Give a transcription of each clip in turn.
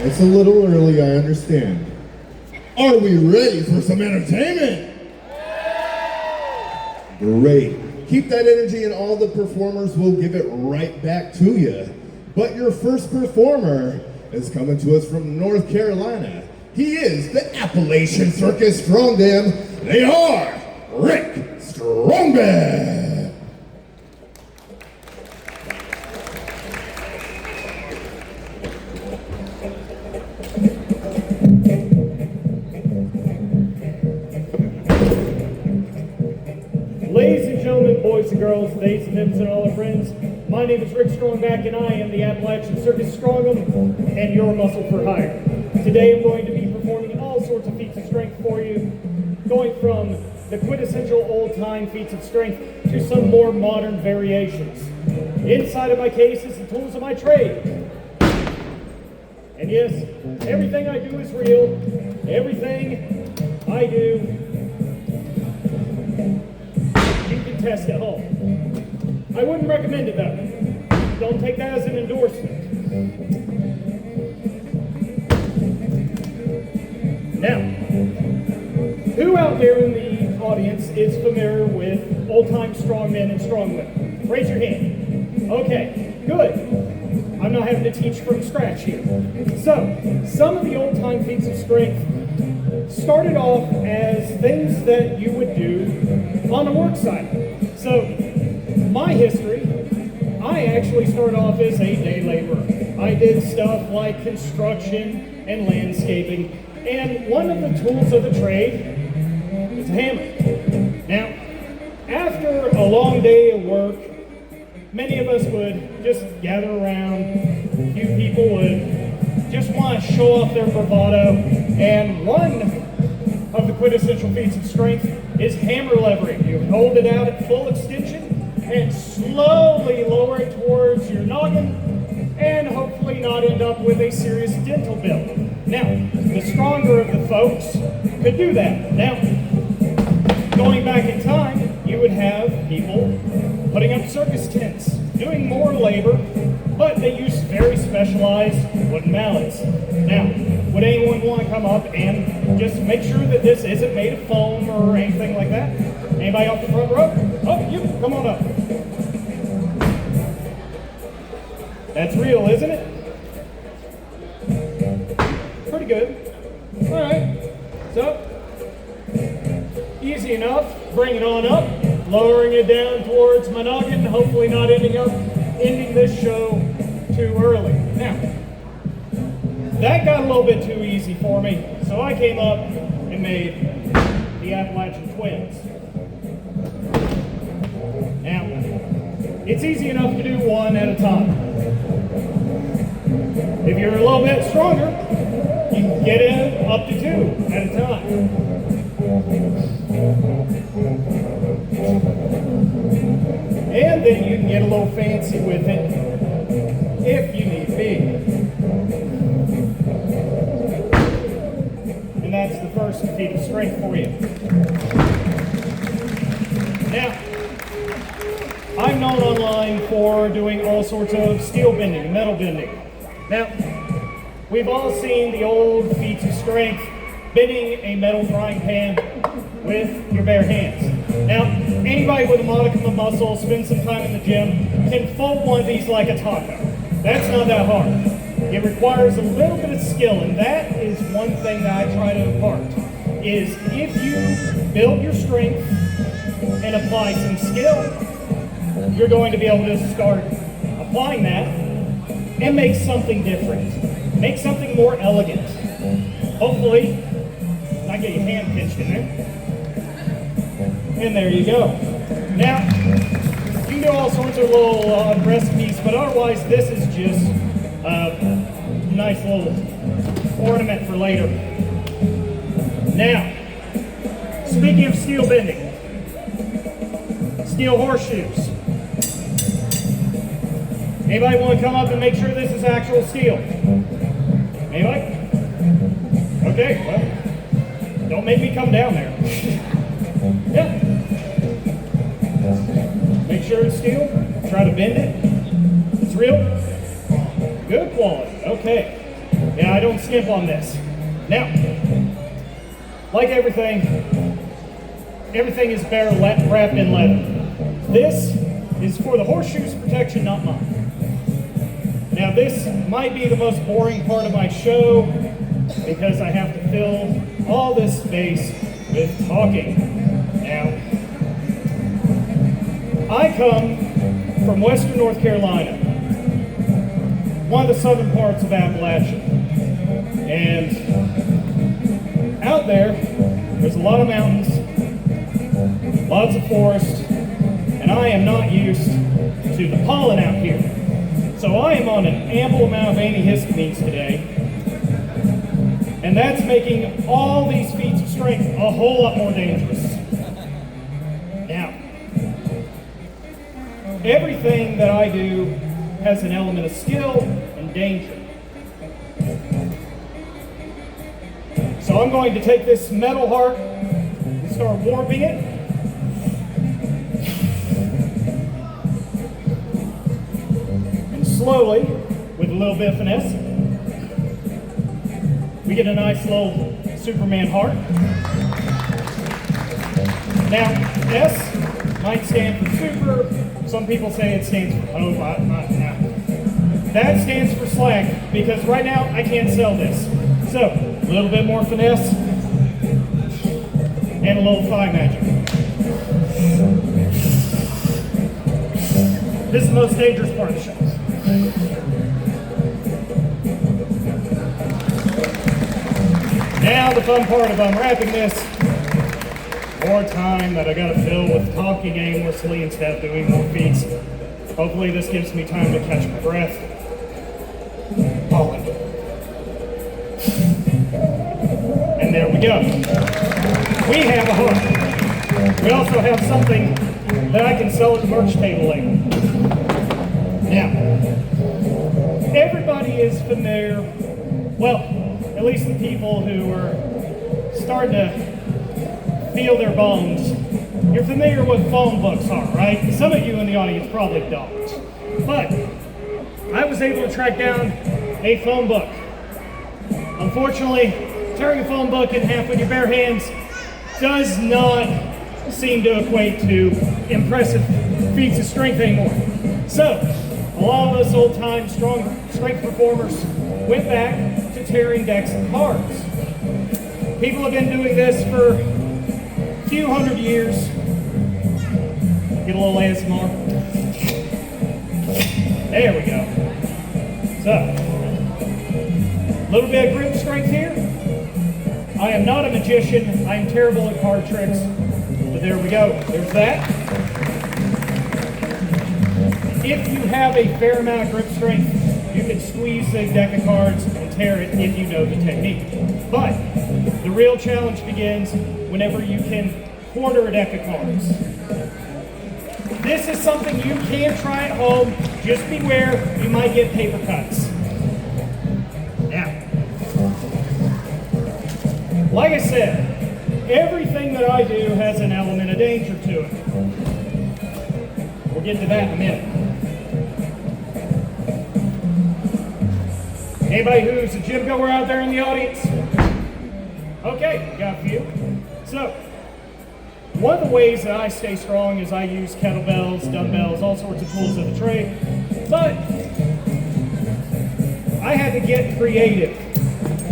It's a little early, I understand. Are we ready for some entertainment? Great. Keep that energy and all the performers will give it right back to you. But your first performer is coming to us from North Carolina. He is the Appalachian Circus Strongman. They are Rick StrongBack. Ladies and gentlemen, boys and girls, days and nips and all our friends, my name is Rick StrongBack and I am the Appalachian Circus Strongman and your muscle for hire. Today I'm going to be performing all sorts of feats of strength for you, going from the quintessential old-time feats of strength to some more modern variations. Inside of my case is the tools of my trade. And yes, everything I do is real. Everything I do test at home. I wouldn't recommend it though. Don't take that as an endorsement. Now, who out there in the audience is familiar with old-time strongmen and strongwomen? Raise your hand. Okay, good. I'm not having to teach from scratch here. So, some of the old-time feats of strength started off as things that you would do on a work site. So, my history, I actually started off as a day laborer. I did stuff like construction and landscaping, and one of the tools of the trade is a hammer. Now, after a long day of work, many of us would just gather around. A few people would just want to show off their bravado, and one of the quintessential feats of strength is hammer levering. You hold it out at full extension and slowly lower it towards your noggin and hopefully not end up with a serious dental bill. Now, the stronger of the folks could do that. Now, going back in time, you would have people putting up circus tents, doing more labor, but they used very specialized wooden mallets. Now, would anyone want to come up and just make sure that this isn't made of foam or anything like that? Anybody off the front row? Oh, you, come on up. That's real, isn't it? Pretty good. All right. So, easy enough. Bring it on up. Lowering it down towards my noggin. Hopefully not ending this show too early. Now, that got a little bit too easy for me, so I came up and made the Appalachian Twins. Now, it's easy enough to do one at a time. If you're a little bit stronger, you can get in up to two at a time. And then you can get a little fancy with it if you need be. And that's the first feat of strength for you. Now, I'm known online for doing all sorts of steel bending, metal bending. Now, we've all seen the old feats of strength, bending a metal frying pan with your bare hands. Now, anybody with a modicum of muscle, spend some time in the gym, can fold one of these like a taco. That's not that hard. It requires a little bit of skill, and that is one thing that I try to impart, is if you build your strength and apply some skill, you're going to be able to start applying that and make something different. Make something more elegant. Hopefully, not get your hand pinched in there. And there you go. Now, you can do all sorts of little recipes, but otherwise this is just a nice little ornament for later. Now, speaking of steel bending, steel horseshoes. Anybody want to come up and make sure this is actual steel? Anybody? Okay, well, don't make me come down there. Yeah. Make sure it's steel. Try to bend it. It's real. Good quality. Okay. Yeah, I don't skimp on this. Now, like everything is wrapped in leather. This is for the horseshoe's protection, not mine. Now, this might be the most boring part of my show because I have to fill all this space with talking. Now, I come from Western North Carolina, one of the southern parts of Appalachia. And out there's a lot of mountains, lots of forest, and I am not used to the pollen out here. So I am on an ample amount of antihistamines today, and that's making all these feats of strength a whole lot more dangerous. Now, everything that I do has an element of skill and danger. So I'm going to take this metal heart and start warping it. And slowly, with a little bit of finesse, we get a nice little Superman heart. Now, S might stand for super. Some people say it stands for hope. That stands for slack, because right now I can't sell this. So, a little bit more finesse, and a little thigh magic. This is the most dangerous part of the show. Now the fun part of unwrapping this, more time that I gotta fill with talking aimlessly instead of doing more feats. Hopefully this gives me time to catch my breath. Pollen. And there we go. We have a hook. We also have something that I can sell at the merch table later. Now, everybody is familiar, well, at least the people who are starting to feel their bones. You're familiar with phone books are, right? Some of you in the audience probably don't. But I was able to track down a phone book. Unfortunately, tearing a phone book in half with your bare hands does not seem to equate to impressive feats of strength anymore. So, a lot of us old-time strength performers went back to tearing decks of cards. People have been doing this for a few hundred years. Get a little ASMR. There we go. So, a little bit of grip strength here. I am not a magician. I am terrible at card tricks. But there we go. There's that. If you have a fair amount of grip strength, you can squeeze a deck of cards and tear it if you know the technique. But the real challenge begins whenever you can corner a deck of cards. This is something you can try at home. Just beware, you might get paper cuts. Now, like I said, everything that I do has an element of danger to it. We'll get to that in a minute. Anybody who's a gym goer out there in the audience? Okay, we got a few. So, one of the ways that I stay strong is I use kettlebells, dumbbells, all sorts of tools of the trade. But I had to get creative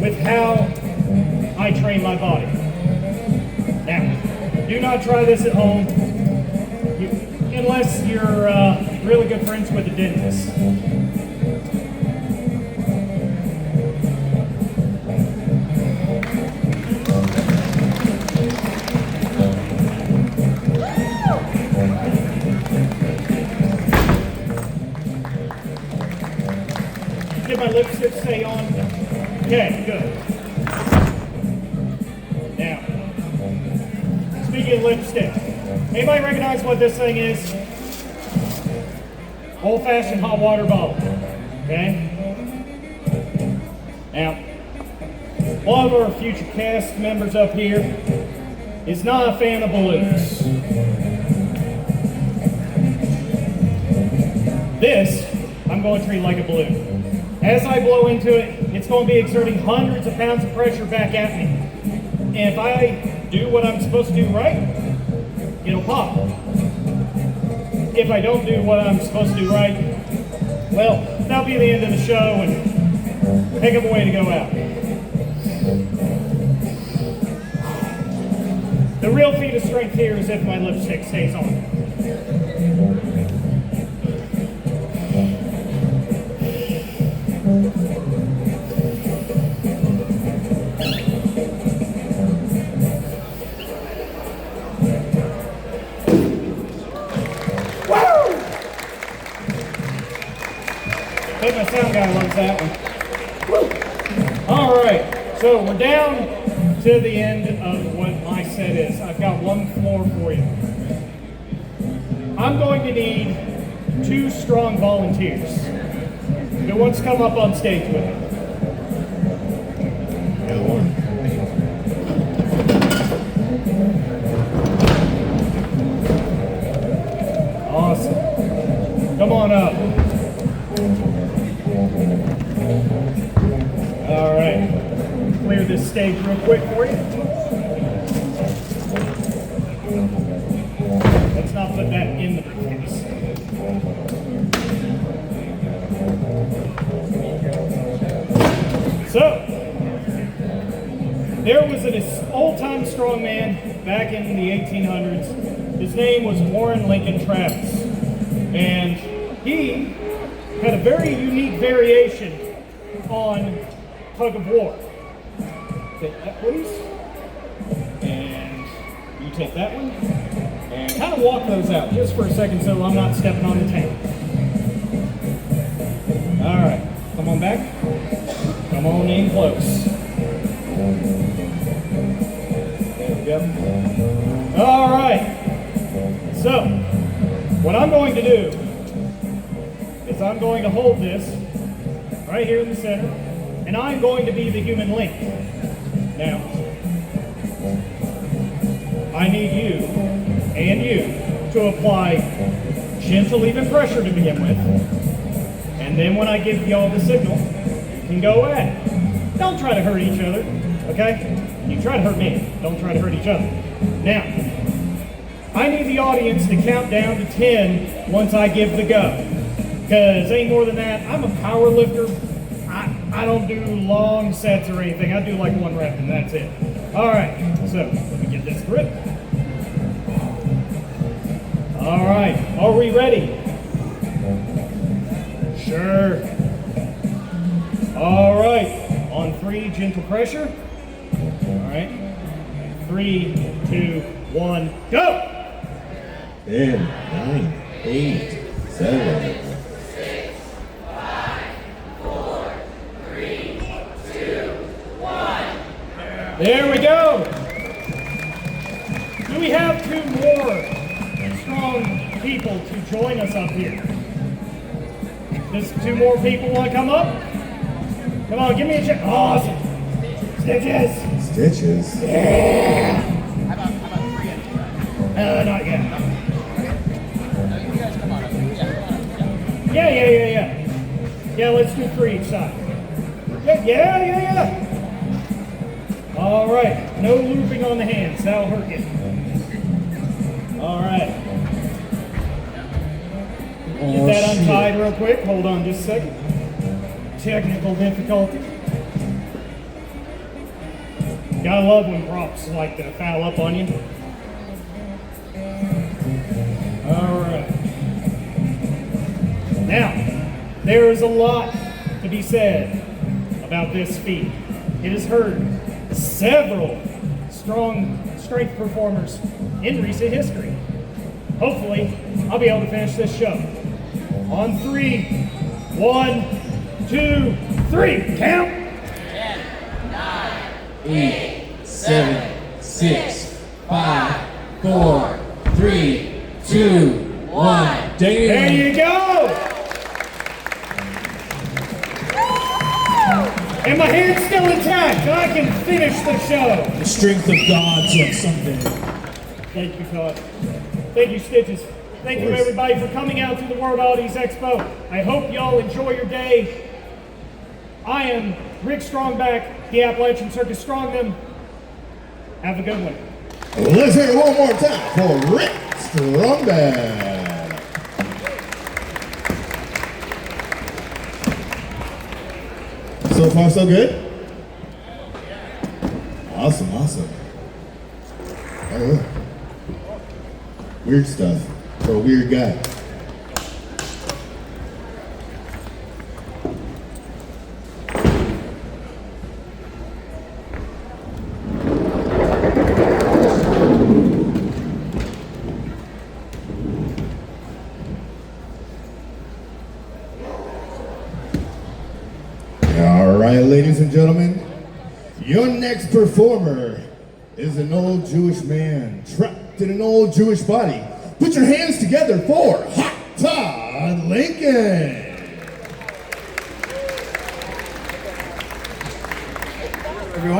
with how I train my body. Now, do not try this at home unless you're really good friends with a dentist. Did my lipstick stay on? Okay, good. Now, speaking of lipstick, anybody recognize what this thing is? Old-fashioned hot water bottle. Okay? Now, one of our future cast members up here is not a fan of balloons. This, I'm going to treat like a balloon. As I blow into it, it's going to be exerting hundreds of pounds of pressure back at me. And if I do what I'm supposed to do right, it'll pop. If I don't do what I'm supposed to do right, well, that'll be the end of the show and heck of a way to go out. The real feat of strength here is if my lipstick stays on. I bet my sound guy loves that one. All right, so we're down to the end of what my set is. I've got one floor for you. I'm going to need 2 strong volunteers who wants to come up on stage with me. Got one. Awesome. Come on up. All right. Clear this stage real quick for you. Let's not put that in the briefcase. So, there was an old-time strongman back in the 1800s. His name was Warren Lincoln Travis. And he had a very unique variation on tug of war. Take that, please. And you take that one. And kind of walk those out just for a second so I'm not stepping on the tank. All right, come on back. Come on in close. There we go. All right. So, what I'm going to do is I'm going to hold this right here in the center, and I'm going to be the human link. Now, I need you and you to apply gentle, even pressure to begin with, and then when I give y'all the signal, you can go at it. Don't try to hurt each other, okay? You try to hurt me, don't try to hurt each other. Now, I need the audience to count down to 10 once I give the go. Because ain't more than that. I'm a power lifter. I don't do long sets or anything. I do like 1 rep and that's it. All right, so let me get this grip. All right, are we ready? Sure. All right, on 3, gentle pressure. All right, 3, 2, 1, go! 10, 9, 8, 7. There we go. Do we have 2 more strong people to join us up here? Does 2 more people want to come up? Come on, give me a check. Awesome. Stitches. Stitches? Yeah. How about 3 in? Not yet. You guys come on up. Yeah. Yeah, let's do 3 each side. Yeah. All right, no looping on the hands, that'll hurt you. All right. Get that untied real quick, hold on just a second. Technical difficulty. Gotta love when props like to foul up on you. All right. Now, there is a lot to be said about this feat. It has hurt several strong strength performers in recent history. Hopefully, I'll be able to finish this show. On 3, 1, 2, 3, count! 10, 9, 8, 7, 6, 5, 4, 3, 2, 1. There you go! And my hand's still intact, I can finish the show. The strength of God took something. Thank you, Todd. Thank you, Stitches. Thank you, everybody, for coming out to the World Oddities Expo. I hope y'all enjoy your day. I am Rick StrongBack, the Appalachian Circus Strongman. Have a good one. Let's hear it one more time for Rick StrongBack. So far, so good? Awesome, awesome. Oh, weird stuff for a weird guy. All right, ladies and gentlemen, your next performer is an old Jewish man trapped in an old Jewish body. Put your hands together for Hot Todd Lincoln. Everyone.